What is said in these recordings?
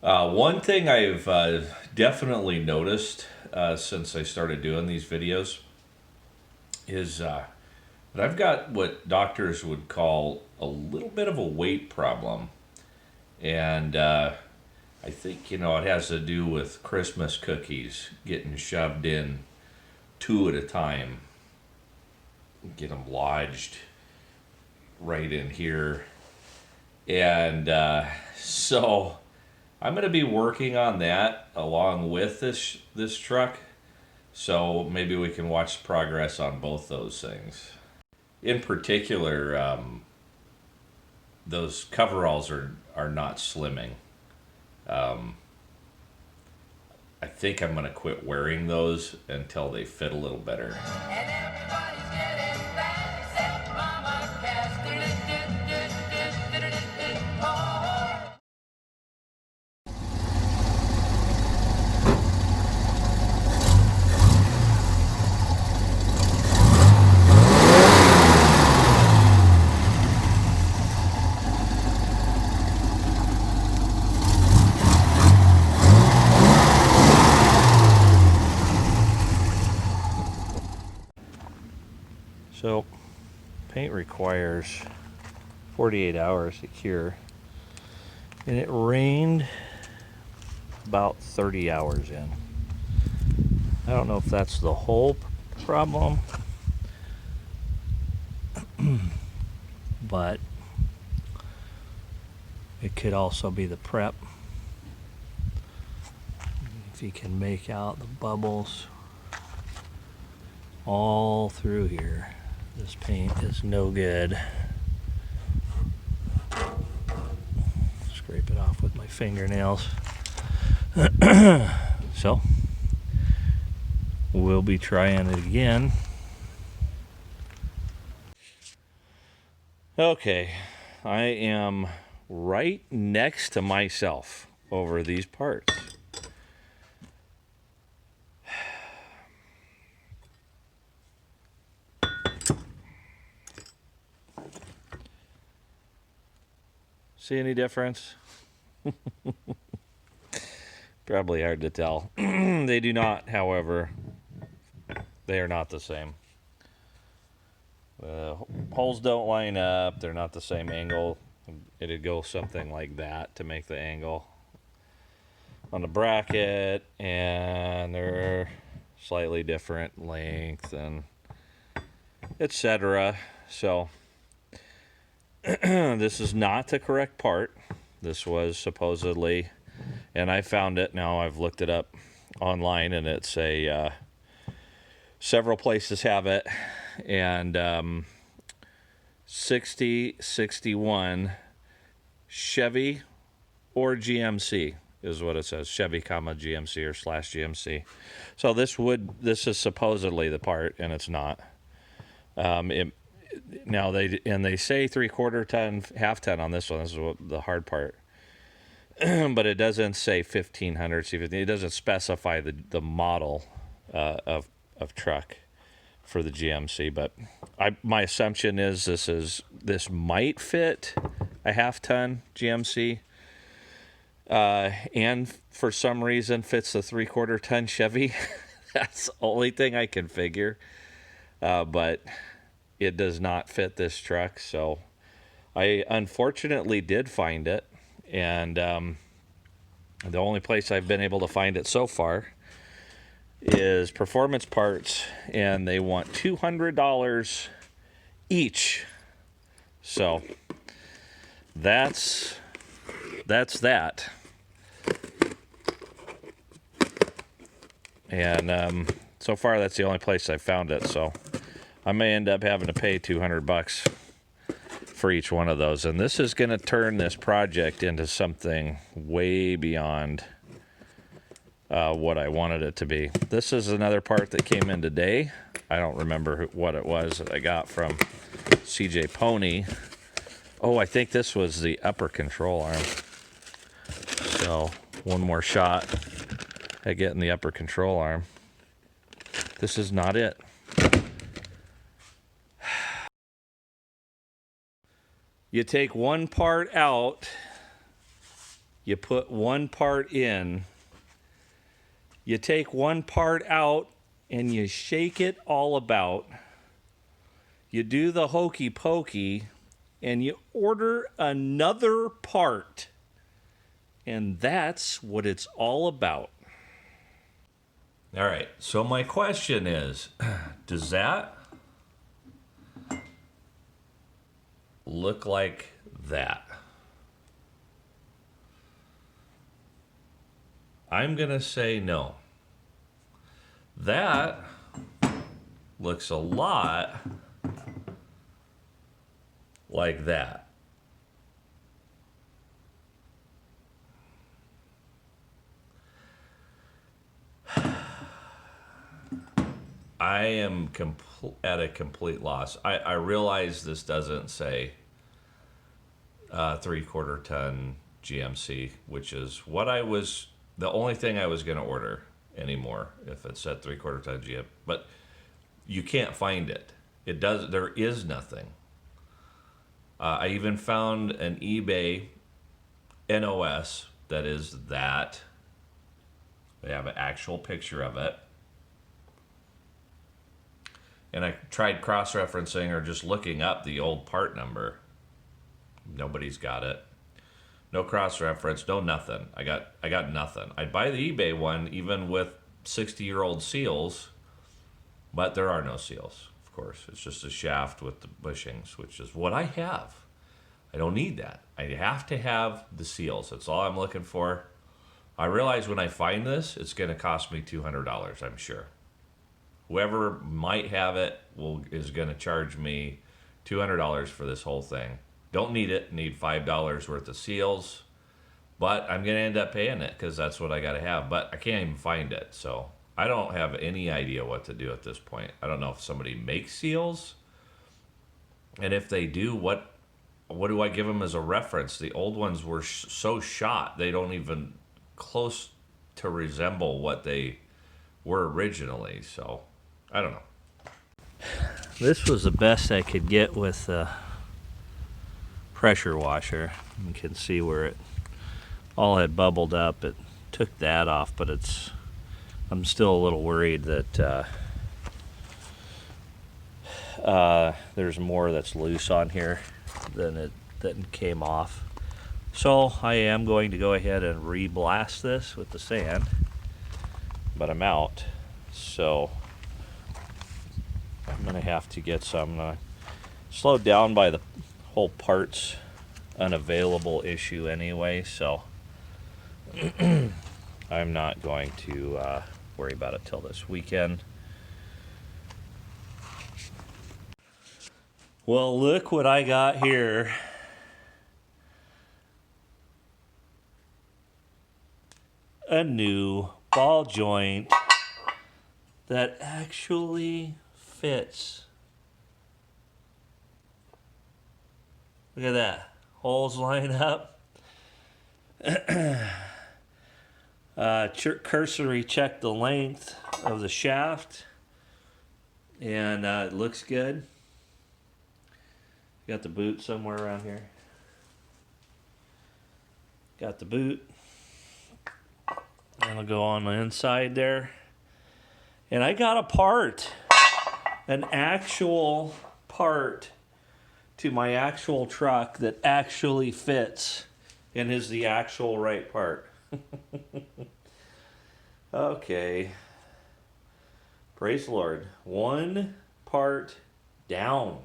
One thing I've definitely noticed since I started doing these videos is that I've got what doctors would call a little bit of a weight problem. And I think, it has to do with Christmas cookies getting shoved in two at a time, get them lodged right in here. And so I'm going to be working on that along with this truck. So maybe we can watch progress on both those things. In particular, those coveralls are not slimming. Um, I think I'm going to quit wearing those until they fit a little better. And everybody's getting fat except Mama Cass. So, paint requires 48 hours to cure, and it rained about 30 hours in. I don't know if that's the whole problem, but it could also be the prep. If you can make out the bubbles all through here, this paint is no good. Scrape it off with my fingernails. So we'll be trying it again. Okay, I am right next to myself over these parts. See any difference? Probably hard to tell. They do not, however, they are not the same. The holes don't line up. They're not the same angle. It'd go something like that to make the angle on the bracket, and they're slightly different length and etc. So this is not the correct part. This was supposedly, and I found it now. I've looked it up online, and it's a several places have it, and 61 Chevy or GMC is what it says. Chevy, GMC or /GMC. So this is supposedly the part, and it's not. Now they say 3/4 ton, half ton on this one. This is the hard part. But it doesn't say 1500 C15. It doesn't specify the model of truck for the GMC. But my assumption is this might fit a half ton GMC, and for some reason fits the 3/4 ton Chevy. That's the only thing I can figure. But it does not fit this truck, so I unfortunately did find it, and the only place I've been able to find it so far is Performance Parts, and they want $200 each. So that's that. And so far that's the only place I found it, so I may end up having to pay $200 for each one of those. And this is going to turn this project into something way beyond what I wanted it to be. This is another part that came in today. I don't remember what it was that I got from CJ Pony. Oh, I think this was the upper control arm. So one more shot at getting the upper control arm. This is not it. You take one part out You put one part in, you take one part out, and you shake it all about. You do the hokey pokey, and you order another part. And that's what it's all about. All right, so my question is, does that look like that? I'm going to say no. That looks a lot like that. I am at a complete loss. I realize this doesn't say 3/4 ton GMC, which is what I was, the only thing I was going to order anymore if it said 3/4 ton GM. But you can't find it. It does. There is nothing. I even found an eBay NOS that is that. They have an actual picture of it. And I tried cross-referencing or just looking up the old part number. Nobody's got it. No cross-reference, no nothing. I got nothing. I'd buy the eBay one even with 60-year-old seals, but there are no seals, of course. It's just a shaft with the bushings, which is what I have. I don't need that. I have to have the seals. That's all I'm looking for. I realize when I find this, it's going to cost me $200, I'm sure. Whoever might have it is going to charge me $200 for this whole thing. Don't need it. Need $5 worth of seals. But I'm going to end up paying it because that's what I got to have. But I can't even find it. So I don't have any idea what to do at this point. I don't know if somebody makes seals. And if they do, what do I give them as a reference? The old ones were so shot, they don't even close to resemble what they were originally. So I don't know. This was the best I could get with the pressure washer. You can see where it all had bubbled up. It took that off, but I'm still a little worried that there's more that's loose on here than came off. So I am going to go ahead and re-blast this with the sand, but I'm out. So I'm going to have to get some slowed down by the whole parts unavailable issue anyway, so I'm not going to worry about it till this weekend. Well, look what I got here. A new ball joint that actually fits. Look at that. Holes line up. Cursory check the length of the shaft, and it looks good. Got the boot somewhere around here. Got the boot. And it'll go on the inside there. And I got a part, an actual part to my actual truck that actually fits and is the actual right part. Okay. Praise the Lord. One part down.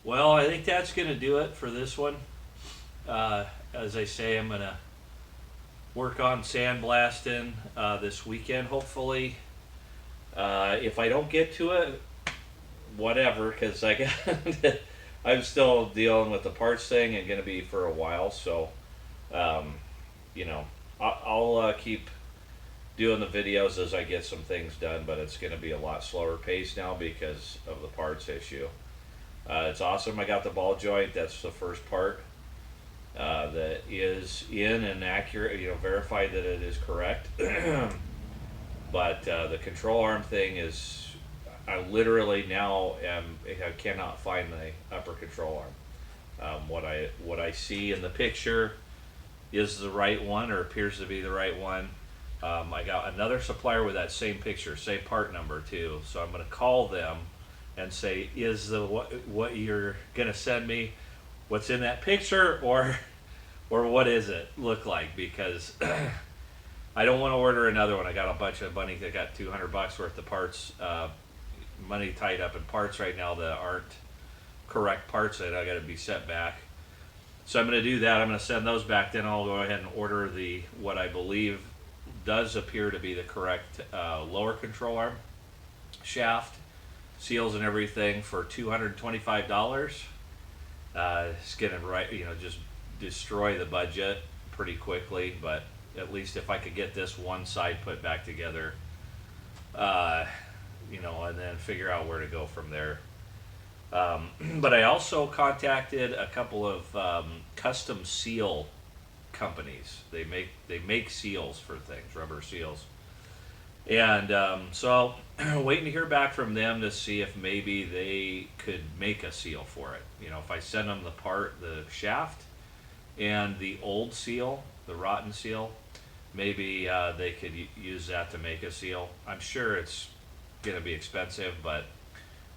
Well, I think that's going to do it for this one. As I say, I'm going to work on sandblasting this weekend, hopefully. If I don't get to it, whatever, because I'm still dealing with the parts thing and going to be for a while. So, I'll keep doing the videos as I get some things done, but it's going to be a lot slower pace now because of the parts issue. It's awesome. I got the ball joint. That's the first part that is in and accurate, verified that it is correct. But the control arm thing is, I literally now I cannot find the upper control arm. What I see in the picture is the right one, or appears to be the right one. I got another supplier with that same picture, same part number too. So I'm going to call them and say, is the what you're going to send me what's in that picture, or what is it look like? Because I don't want to order another one. I got a bunch of money. I got $200 worth of parts, money tied up in parts right now that aren't correct parts that I got to be sent back. So I'm going to do that. I'm going to send those back. Then I'll go ahead and order the what I believe does appear to be the correct lower control arm shaft, seals and everything for $225. It's gonna just destroy the budget pretty quickly, but at least if I could get this one side put back together, and then figure out where to go from there. But I also contacted a couple of custom seal companies. They make seals for things, rubber seals, and so waiting to hear back from them to see if maybe they could make a seal for it. If I send them the shaft and the old seal, the rotten seal, maybe they could use that to make a seal. I'm sure it's going to be expensive, but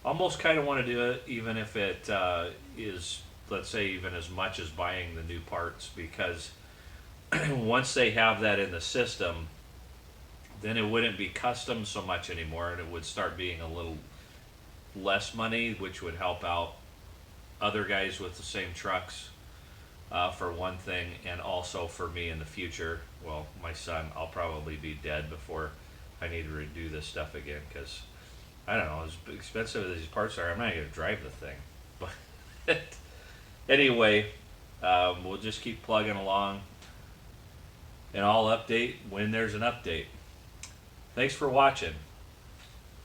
almost kind of want to do it, even if it is, let's say, even as much as buying the new parts, because once they have that in the system, then it wouldn't be custom so much anymore, and it would start being a little less money, which would help out other guys with the same trucks, for one thing, and also for me in the future. Well, my son, I'll probably be dead before I need to redo this stuff again, because I don't know, as expensive as these parts are, I'm not going to drive the thing. But anyway, we'll just keep plugging along, and I'll update when there's an update. Thanks for watching.